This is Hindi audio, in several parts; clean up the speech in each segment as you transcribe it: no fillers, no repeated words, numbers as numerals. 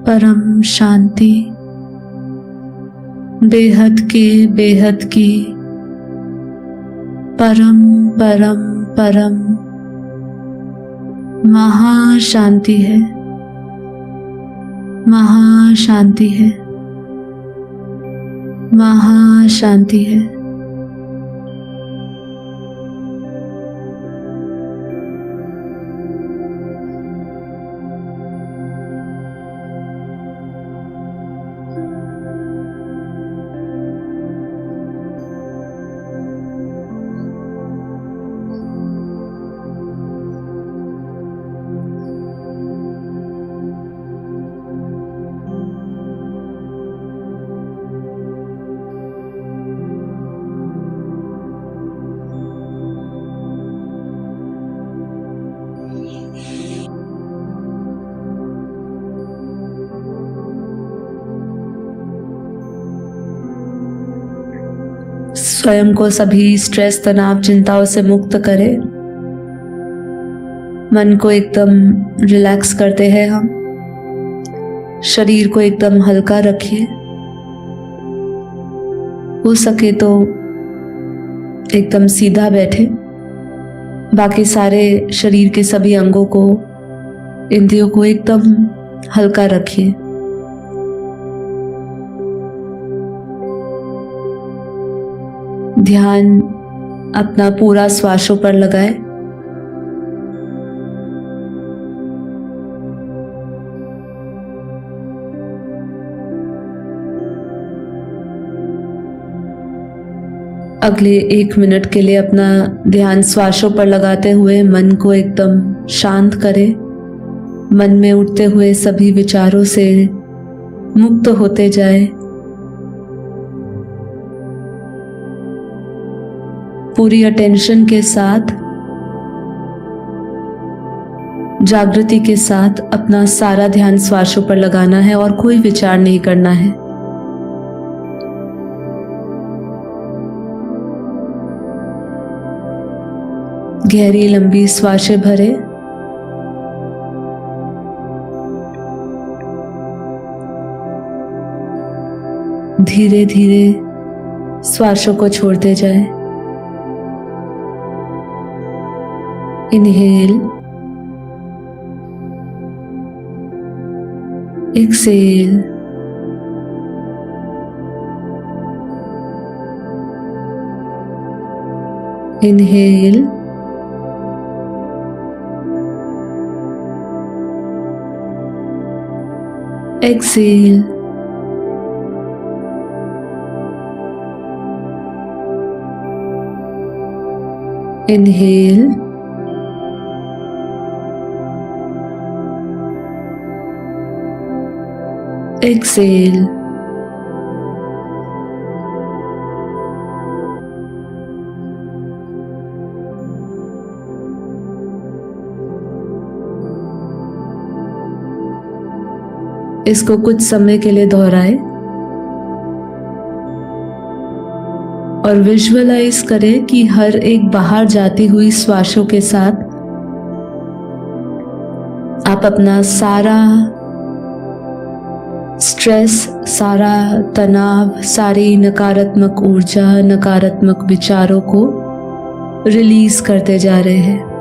परम शांति, बेहद की परम परम परम महाशांति है, महाशांति है, महाशांति है। स्वयं को सभी स्ट्रेस, तनाव, चिंताओं से मुक्त करें। मन को एकदम रिलैक्स करते हैं हम। शरीर को एकदम हल्का रखिए। हो सके तो एकदम सीधा बैठे। बाकी सारे शरीर के सभी अंगों को, इंद्रियों को एकदम हल्का रखिए। ध्यान अपना पूरा श्वासों पर लगाए। अगले 1 मिनट के लिए अपना ध्यान श्वासों पर लगाते हुए मन को एकदम शांत करें। मन में उठते हुए सभी विचारों से मुक्त होते जाए। पूरी अटेंशन के साथ, जागृति के साथ अपना सारा ध्यान श्वासों पर लगाना है और कोई विचार नहीं करना है। गहरी लंबी श्वासें भरे। धीरे धीरे श्वासों को छोड़ते जाए। Inhale, exhale, inhale, exhale, inhale, exhale. इसको कुछ समय के लिए दोहराएं और विजुअलाइज करें कि हर एक बाहर जाती हुई श्वासों के साथ आप अपना सारा स्ट्रेस, सारा तनाव, सारी नकारात्मक ऊर्जा, नकारात्मक विचारों को रिलीज करते जा रहे हैं।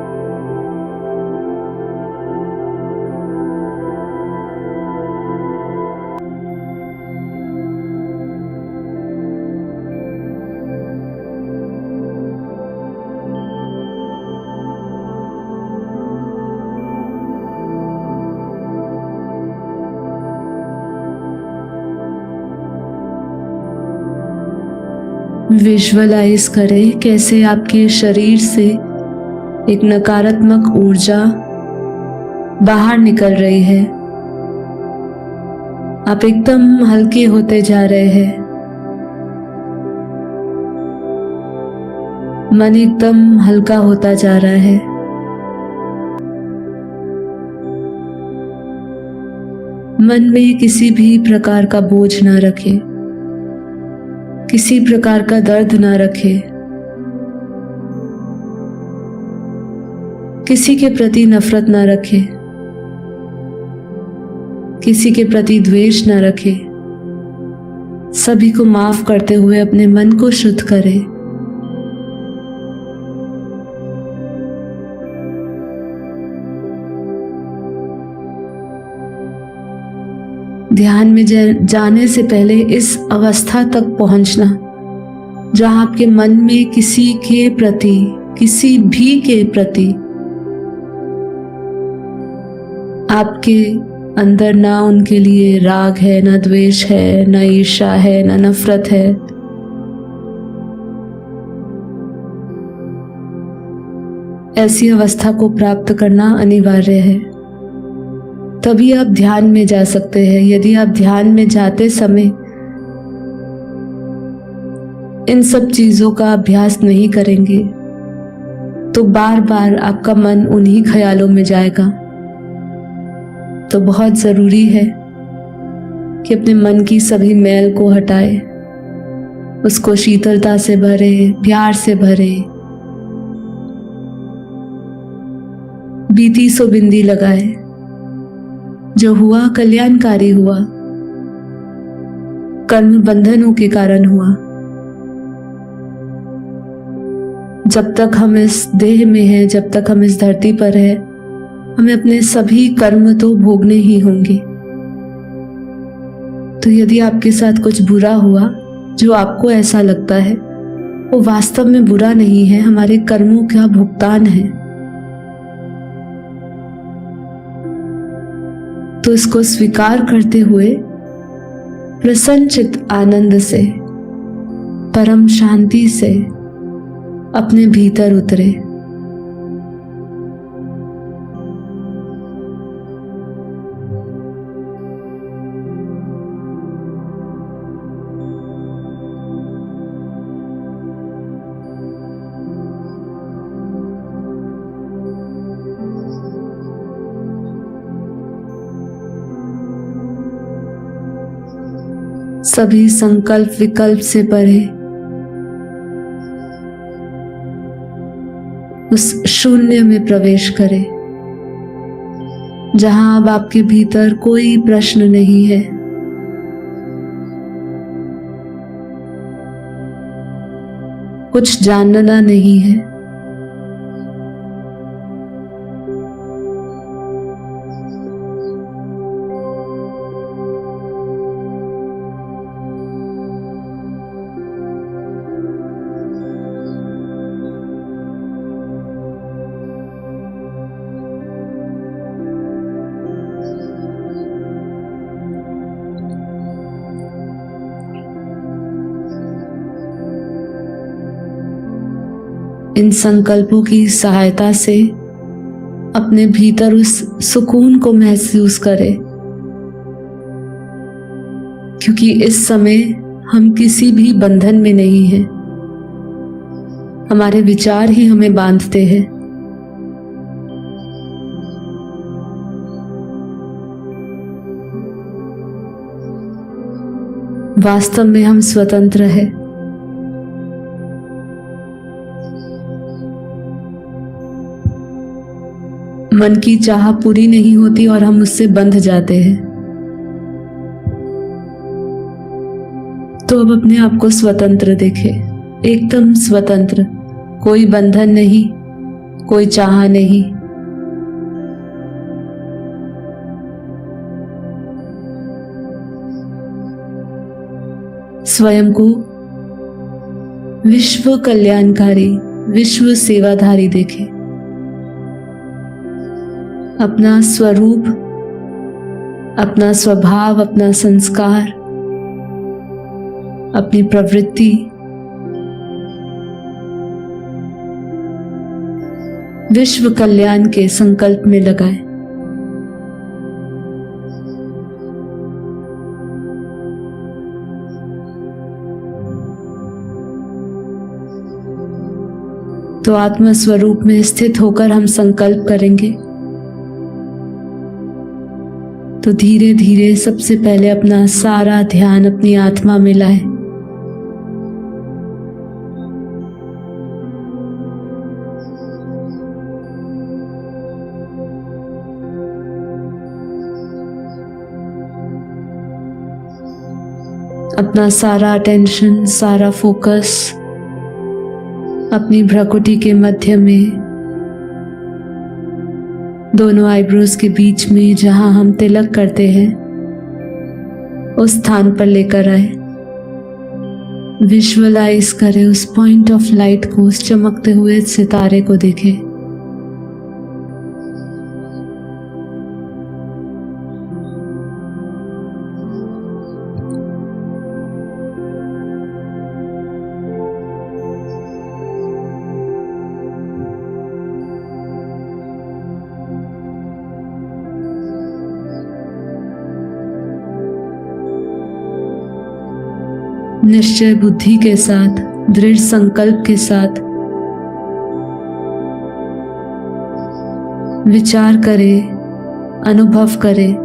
विजुअलाइज करें कैसे आपके शरीर से एक नकारात्मक ऊर्जा बाहर निकल रही है। आप एकदम हल्के होते जा रहे हैं। मन एकदम हल्का होता जा रहा है। मन में किसी भी प्रकार का बोझ ना रखें, किसी प्रकार का दर्द ना रखें, किसी के प्रति नफरत ना रखें, किसी के प्रति द्वेष न रखें। सभी को माफ करते हुए अपने मन को शुद्ध करें। ध्यान में जाने से पहले इस अवस्था तक पहुंचना जहां आपके मन में किसी के प्रति, किसी भी के प्रति आपके अंदर ना उनके लिए राग है, ना द्वेष है, ना ईर्ष्या है, ना नफरत है। ऐसी अवस्था को प्राप्त करना अनिवार्य है, तभी आप ध्यान में जा सकते हैं। यदि आप ध्यान में जाते समय इन सब चीजों का अभ्यास नहीं करेंगे तो बार बार आपका मन उन्हीं ख्यालों में जाएगा। तो बहुत जरूरी है कि अपने मन की सभी मैल को हटाए, उसको शीतलता से भरे, प्यार से भरे। बीती सो बिंदी लगाए, जो हुआ कल्याणकारी हुआ, कर्म बंधनों के कारण हुआ। जब तक हम इस देह में हैं, जब तक हम इस धरती पर हैं, हमें अपने सभी कर्म तो भोगने ही होंगे। तो यदि आपके साथ कुछ बुरा हुआ, जो आपको ऐसा लगता है, वो वास्तव में बुरा नहीं है, हमारे कर्मों का भुगतान है। तो इसको स्वीकार करते हुए प्रसन्नचित्त आनंद से, परम शांति से अपने भीतर उतरे। सभी संकल्प विकल्प से परे उस शून्य में प्रवेश करें, जहां अब आपके भीतर कोई प्रश्न नहीं है। कुछ जानना नहीं है। इन संकल्पों की सहायता से अपने भीतर उस सुकून को महसूस करें, क्योंकि इस समय हम किसी भी बंधन में नहीं हैं। हमारे विचार ही हमें बांधते हैं। वास्तव में हम स्वतंत्र हैं। मन की चाह पूरी नहीं होती और हम उससे बंध जाते हैं। तो अब अपने आप को स्वतंत्र देखें, एकदम स्वतंत्र, कोई बंधन नहीं, कोई चाह नहीं। स्वयं को विश्व कल्याणकारी, विश्व सेवाधारी देखें। अपना स्वरूप, अपना स्वभाव, अपना संस्कार, अपनी प्रवृत्ति विश्व कल्याण के संकल्प में लगाएं। तो आत्म स्वरूप में स्थित होकर हम संकल्प करेंगे। तो धीरे धीरे सबसे पहले अपना सारा ध्यान अपनी आत्मा में लाएं। अपना सारा अटेंशन, सारा फोकस अपनी भ्रुकुटी के मध्य में, दोनों आईब्रोज के बीच में जहां हम तिलक करते हैं उस स्थान पर लेकर आए। विजुअलाइज करें उस पॉइंट ऑफ लाइट को, उस चमकते हुए सितारे को देखें। निश्चय बुद्धि के साथ, दृढ़ संकल्प के साथ विचार करें, अनुभव करें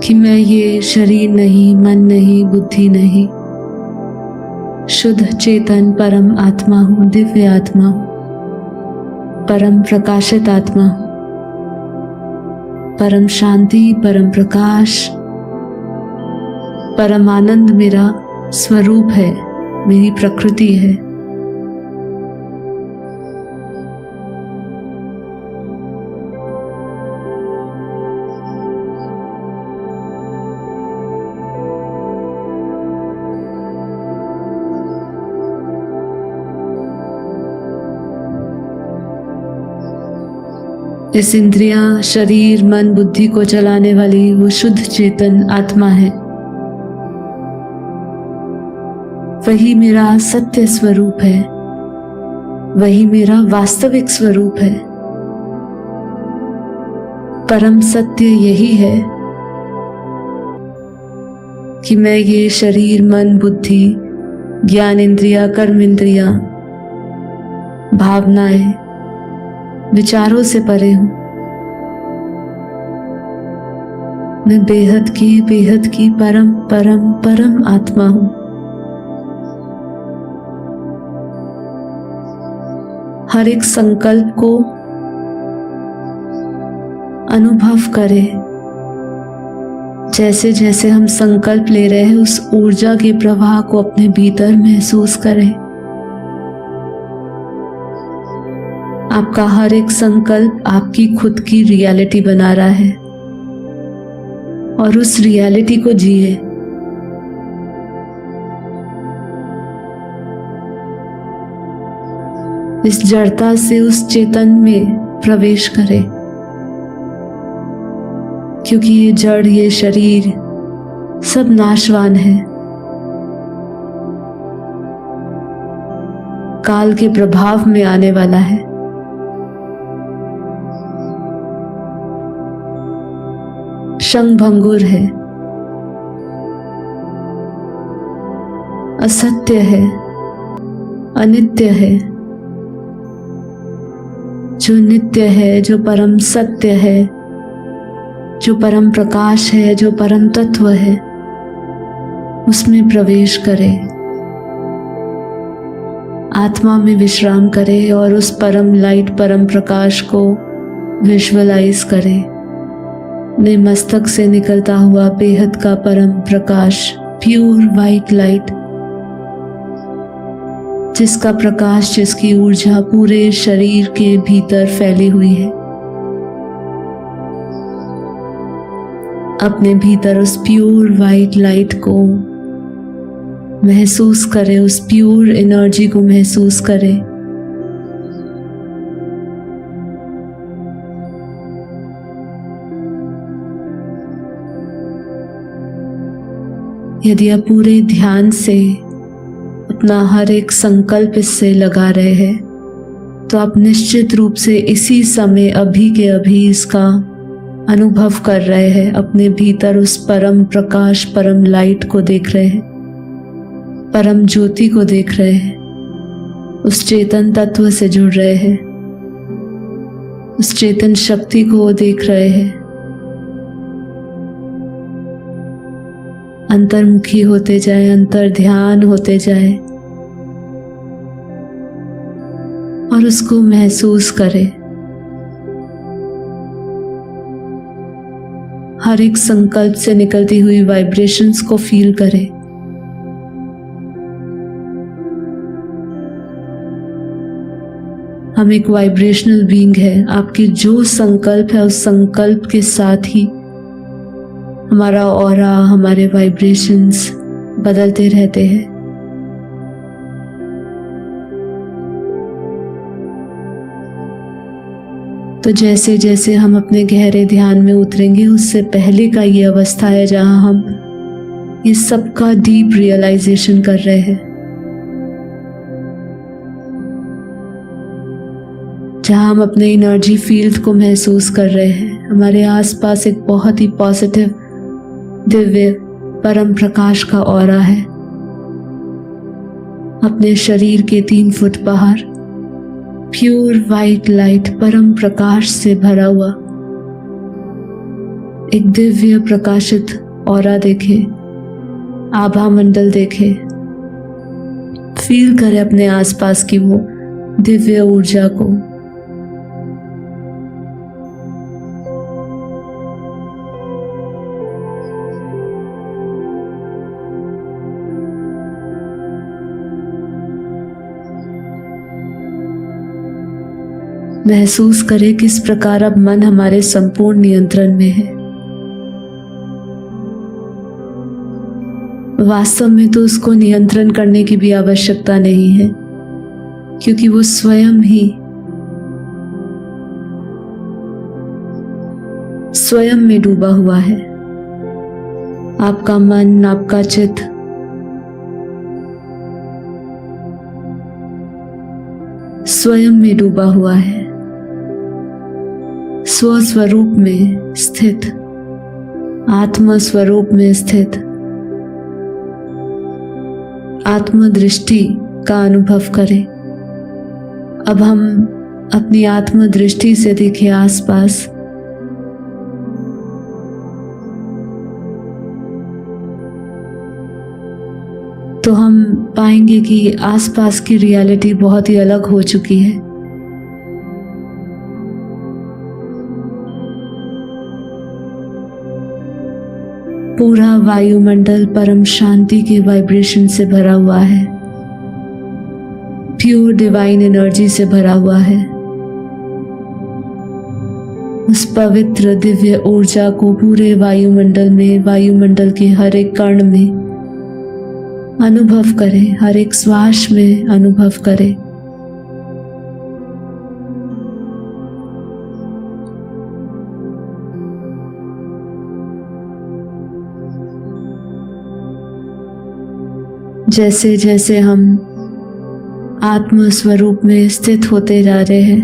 कि मैं ये शरीर नहीं, मन नहीं, बुद्धि नहीं, शुद्ध चेतन परम आत्मा हूँ, दिव्य आत्मा हूँ, परम प्रकाशित आत्मा हूँ, परम शांति, परम प्रकाश, परम आनंद मेरा स्वरूप है, मेरी प्रकृति है। इस इंद्रियां, शरीर, मन, बुद्धि को चलाने वाली वो शुद्ध चेतन आत्मा है। वही मेरा सत्य स्वरूप है, वही मेरा वास्तविक स्वरूप है। परम सत्य यही है कि मैं ये शरीर, मन, बुद्धि, ज्ञान इंद्रिया, कर्म इंद्रिया, भावनाएं, विचारों से परे हूं। मैं बेहद की परम परम परम आत्मा हूं। हर एक संकल्प को अनुभव करें। जैसे जैसे हम संकल्प ले रहे हैं उस ऊर्जा के प्रवाह को अपने भीतर महसूस करें। आपका हर एक संकल्प आपकी खुद की रियलिटी बना रहा है और उस रियलिटी को जिए। इस जड़ता से उस चेतन में प्रवेश करें, क्योंकि ये जड़, ये शरीर सब नाशवान है, काल के प्रभाव में आने वाला है। क्षणभंगुर है, असत्य है, अनित्य है। जो नित्य है, जो परम सत्य है, जो परम प्रकाश है, जो परम तत्व है, उसमें प्रवेश करें, आत्मा में विश्राम करें और उस परम लाइट, परम प्रकाश को विजुअलाइज करें। अपने मस्तक से निकलता हुआ बेहद का परम प्रकाश, प्योर वाइट लाइट, जिसका प्रकाश, जिसकी ऊर्जा पूरे शरीर के भीतर फैली हुई है। अपने भीतर उस प्योर वाइट लाइट को महसूस करें, उस प्योर एनर्जी को महसूस करें। यदि आप पूरे ध्यान से अपना हर एक संकल्प इससे लगा रहे हैं तो आप निश्चित रूप से इसी समय, अभी के अभी इसका अनुभव कर रहे हैं। अपने भीतर उस परम प्रकाश, परम लाइट को देख रहे हैं, परम ज्योति को देख रहे हैं, उस चेतन तत्व से जुड़ रहे हैं, उस चेतन शक्ति को देख रहे हैं। अंतर्मुखी होते जाए, अंतर ध्यान होते जाए और उसको महसूस करें। हर एक संकल्प से निकलती हुई वाइब्रेशंस को फील करें। हम एक वाइब्रेशनल बीइंग है। आपकी जो संकल्प है उस संकल्प के साथ ही हमारा ऑरा, हमारे वाइब्रेशंस बदलते रहते हैं। तो जैसे जैसे हम अपने गहरे ध्यान में उतरेंगे, उससे पहले का ये अवस्था है जहां हम इस सब का डीप रियलाइजेशन कर रहे हैं, जहां हम अपने एनर्जी फील्ड को महसूस कर रहे हैं। हमारे आसपास एक बहुत ही पॉजिटिव, दिव्य, परम प्रकाश का ऑरा है। अपने शरीर के 3 फुट बाहर प्योर वाइट लाइट, परम प्रकाश से भरा हुआ एक दिव्य प्रकाशित ऑरा देखे, आभा मंडल देखे। फील करें अपने आसपास की वो दिव्य ऊर्जा को। महसूस करें किस प्रकार अब मन हमारे संपूर्ण नियंत्रण में है। वास्तव में तो उसको नियंत्रण करने की भी आवश्यकता नहीं है, क्योंकि वो स्वयं में डूबा हुआ है। आपका मन, आपका चित्त स्वयं में डूबा हुआ है, स्वस्वरूप में स्थित, आत्म स्वरूप में स्थित। आत्मदृष्टि का अनुभव करें। अब हम अपनी आत्मदृष्टि से देखें आसपास। तो हम पाएंगे कि आसपास की रियलिटी बहुत ही अलग हो चुकी है। पूरा वायुमंडल परम शांति के वाइब्रेशन से भरा हुआ है, प्योर डिवाइन एनर्जी से भरा हुआ है। उस पवित्र दिव्य ऊर्जा को पूरे वायुमंडल में, वायुमंडल के हर एक कण में अनुभव करें, हर एक श्वास में अनुभव करें। जैसे जैसे हम आत्म स्वरूप में स्थित होते जा रहे हैं,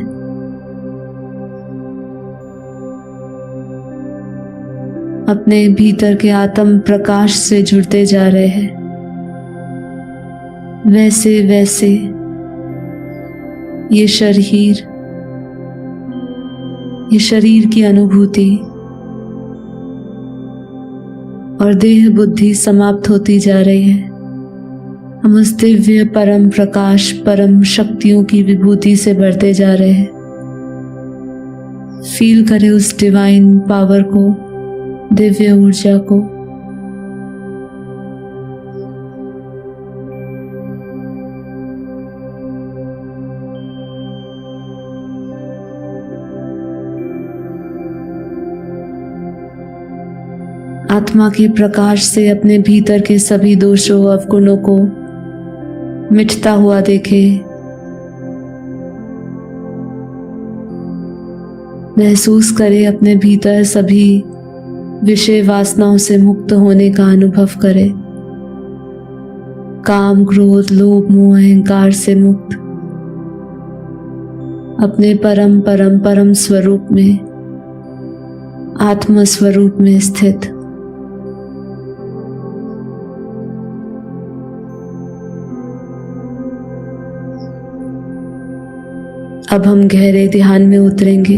अपने भीतर के आत्म प्रकाश से जुड़ते जा रहे हैं, वैसे वैसे ये शरीर की अनुभूति और देह बुद्धि समाप्त होती जा रही है। हम उस दिव्य परम प्रकाश, परम शक्तियों की विभूति से बढ़ते जा रहे हैं। फील करें उस डिवाइन पावर को, दिव्य ऊर्जा को। आत्मा के प्रकाश से अपने भीतर के सभी दोषों, अवगुणों को मिटता हुआ देखे। महसूस करें अपने भीतर सभी विषय वासनाओं से मुक्त होने का अनुभव करें। काम, क्रोध, लोभ, मोह, अहंकार से मुक्त, अपने परम परम परम स्वरूप में, आत्म स्वरूप में स्थित। अब हम गहरे ध्यान में उतरेंगे,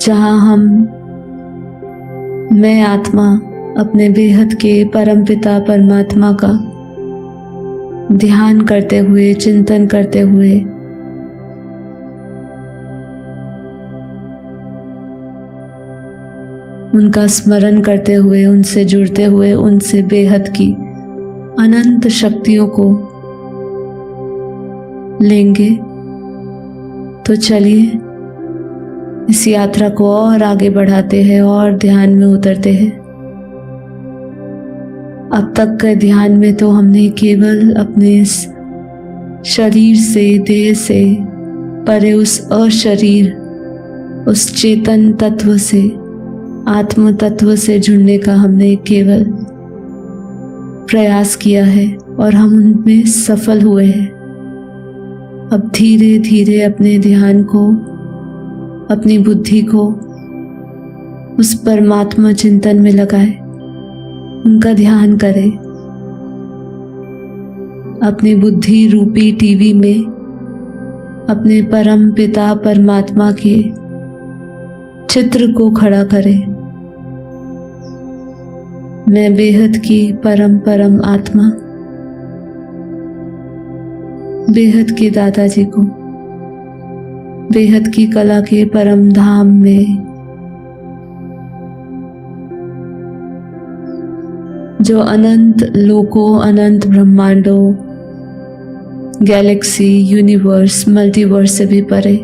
जहां हम मैं आत्मा अपने बेहद के परम पिता परमात्मा का ध्यान करते हुए, चिंतन करते हुए उनका स्मरण करते हुए, उनसे जुड़ते हुए, उनसे बेहद की अनंत शक्तियों को लेंगे। तो चलिए इस यात्रा को और आगे बढ़ाते हैं और ध्यान में उतरते हैं। अब तक के ध्यान में तो हमने केवल अपने इस शरीर से, देह से परे उस अशरीर, उस चेतन तत्व से, आत्म तत्व से जुड़ने का हमने केवल प्रयास किया है और हम उनमें सफल हुए हैं। अब धीरे धीरे अपने ध्यान को, अपनी बुद्धि को उस परमात्मा चिंतन में लगाएं, उनका ध्यान करें। अपनी बुद्धि रूपी टीवी में अपने परम पिता परमात्मा के चित्र को खड़ा करें। मैं बेहद की परम आत्मा, बेहद के दादाजी को बेहद की कला के परम धाम में, जो अनंत लोकों, अनंत ब्रह्मांडों, गैलेक्सी, यूनिवर्स, मल्टीवर्स से भी परे,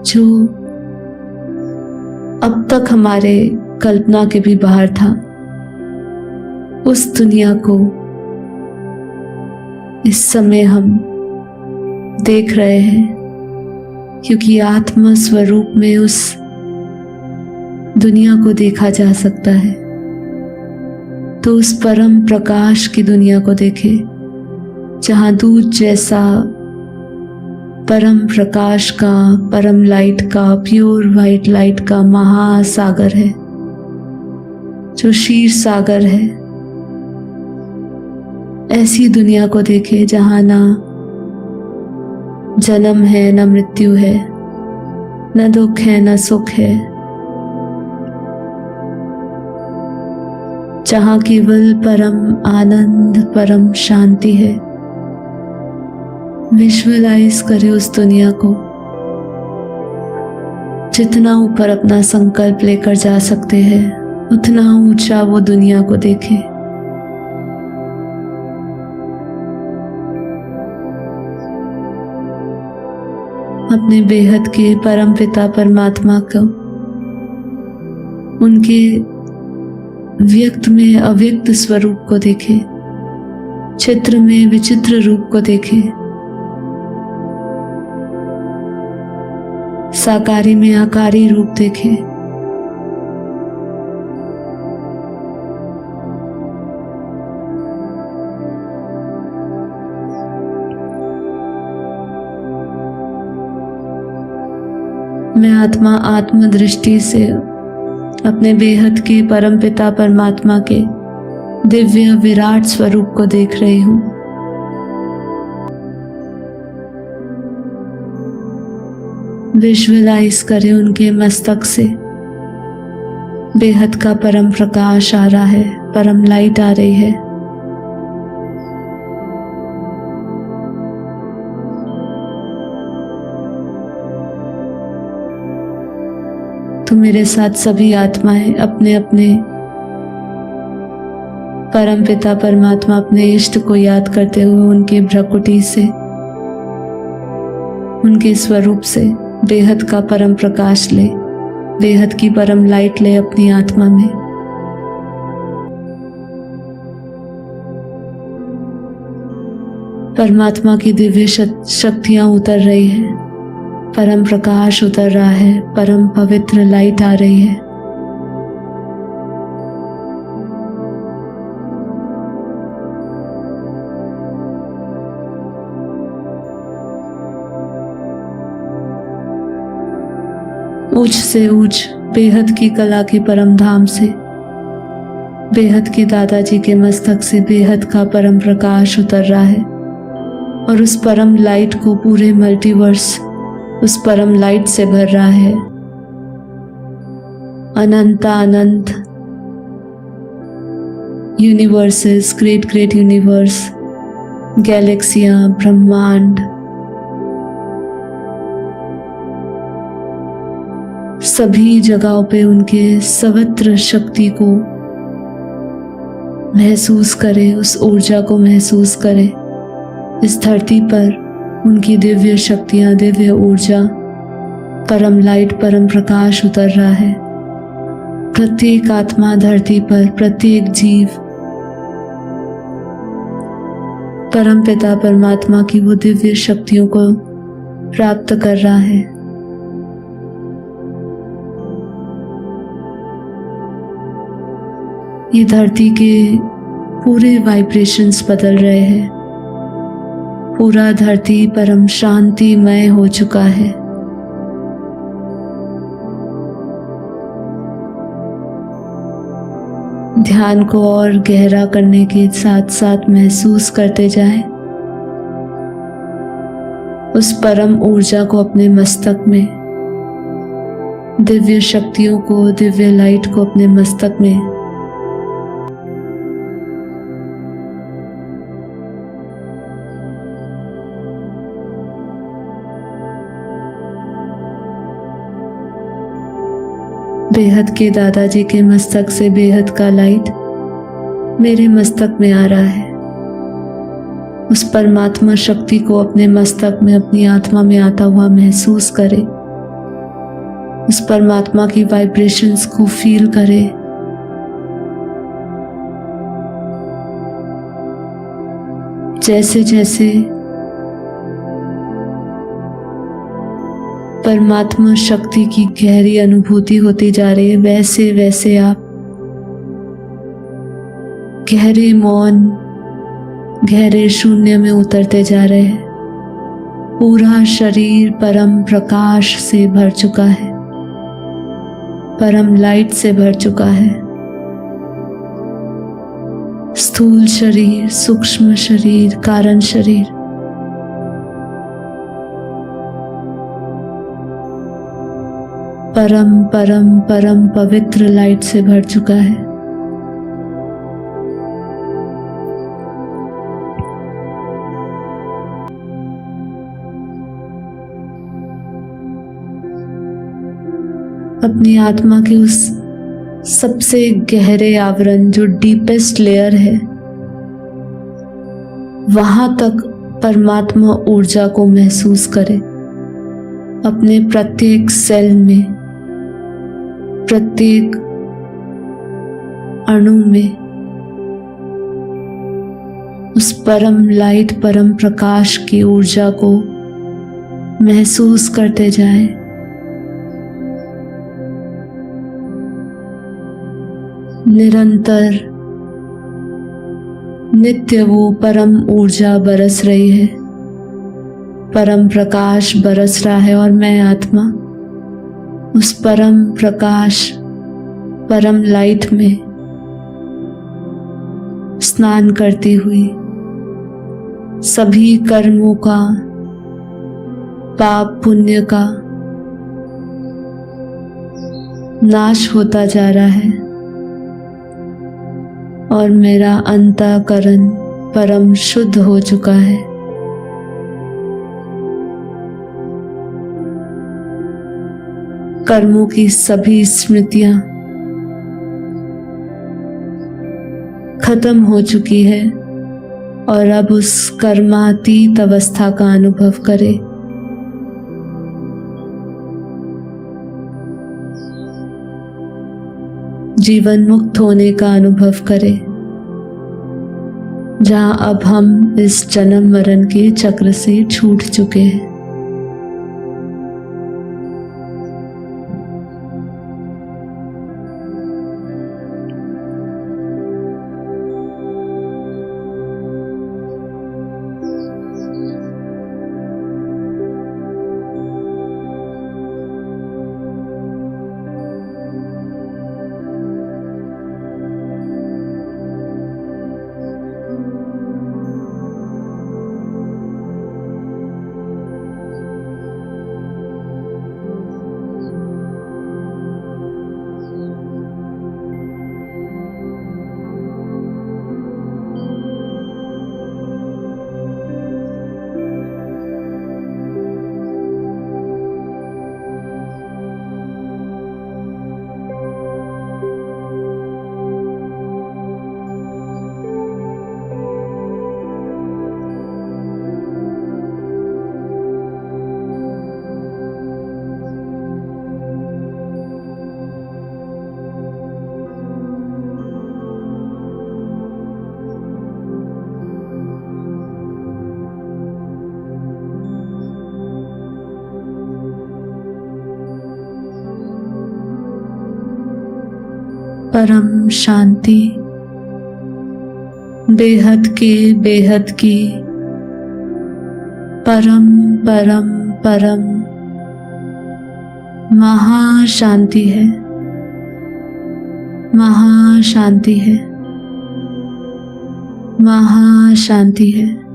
जो अब तक हमारे कल्पना के भी बाहर था, उस दुनिया को इस समय हम देख रहे हैं, क्योंकि आत्म स्वरूप में उस दुनिया को देखा जा सकता है। तो उस परम प्रकाश की दुनिया को देखें, जहां दूध जैसा परम प्रकाश का, परम लाइट का, प्योर वाइट लाइट का महासागर है, जो क्षीर सागर है। ऐसी दुनिया को देखें जहां ना जन्म है, न मृत्यु है, न दुख है, न सुख है, जहां केवल परम आनंद, परम शांति है। विजुअलाइज करें उस दुनिया को। जितना ऊपर अपना संकल्प लेकर जा सकते हैं, उतना ऊंचा वो दुनिया को देखें। अपने बेहद के परम पिता परमात्मा को, उनके व्यक्त में अव्यक्त स्वरूप को देखें, चित्र में विचित्र रूप को देखें, साकारी में आकारी रूप देखें। मैं आत्मा आत्म दृष्टि से अपने बेहद के परम पिता परमात्मा के दिव्य विराट स्वरूप को देख रही हूं। विजुअलाइज करें उनके मस्तक से बेहद का परम प्रकाश आ रहा है, परम लाइट आ रही है। तो मेरे साथ सभी आत्माएं अपने अपने परम पिता परमात्मा, अपने इष्ट को याद करते हुए उनके भ्रकुटी से, उनके स्वरूप से बेहद का परम प्रकाश ले, बेहद की परम लाइट ले अपनी आत्मा में। परमात्मा की दिव्य शक्तियां उतर रही है, परम प्रकाश उतर रहा है, परम पवित्र लाइट आ रही है। ऊंच से ऊंच बेहद की कला के परम धाम से, बेहद के दादाजी के मस्तक से बेहद का परम प्रकाश उतर रहा है और उस परम लाइट को पूरे मल्टीवर्स उस परम लाइट से भर रहा है। अनंत यूनिवर्सेस, ग्रेट यूनिवर्स, गैलेक्सियां, ब्रह्मांड, सभी जगहों पे उनके सर्वत्र शक्ति को महसूस करें, उस ऊर्जा को महसूस करें। इस धरती पर उनकी दिव्य शक्तियां, दिव्य ऊर्जा, परम लाइट, परम प्रकाश उतर रहा है। प्रत्येक आत्मा धरती पर, प्रत्येक जीव परम पिता परमात्मा की वो दिव्य शक्तियों को प्राप्त कर रहा है। ये धरती के पूरे वाइब्रेशंस बदल रहे हैं। पूरा धरती परम शांतिमय हो चुका है। ध्यान को और गहरा करने के साथ साथ महसूस करते जाएं उस परम ऊर्जा को अपने मस्तक में, दिव्य शक्तियों को, दिव्य लाइट को अपने मस्तक में। बेहद के दादाजी के मस्तक से बेहद का लाइट मेरे मस्तक में आ रहा है। उस परमात्मा शक्ति को अपने मस्तक में, अपनी आत्मा में आता हुआ महसूस करें। उस परमात्मा की वाइब्रेशंस को फील करें। जैसे जैसे परमात्मा शक्ति की गहरी अनुभूति होती जा रही है, वैसे वैसे आप गहरे मौन, गहरे शून्य में उतरते जा रहे हैं। पूरा शरीर परम प्रकाश से भर चुका है, परम लाइट से भर चुका है। स्थूल शरीर, सूक्ष्म शरीर, कारण शरीर, परम परम परम पवित्र लाइट से भर चुका है। अपनी आत्मा के उस सबसे गहरे आवरण, जो डीपेस्ट लेयर है, वहां तक परमात्मा ऊर्जा को महसूस करें। अपने प्रत्येक सेल में, प्रत्येक अणु में उस परम लाइट, परम प्रकाश की ऊर्जा को महसूस करते जाएं। निरंतर नित्य वो परम ऊर्जा बरस रही है, परम प्रकाश बरस रहा है, और मैं आत्मा उस परम प्रकाश, परम लाइट में स्नान करती हुई सभी कर्मों का, पाप पुण्य का नाश होता जा रहा है, और मेरा अंतःकरण परम शुद्ध हो चुका है। कर्मों की सभी स्मृतियां खत्म हो चुकी है, और अब उस कर्मातीत अवस्था का अनुभव करें। जीवन मुक्त होने का अनुभव करें, जहां अब हम इस जन्म मरण के चक्र से छूट चुके हैं। परम शांति, बेहद की परम परम परम महाशांति है, महाशांति है, महाशांति है।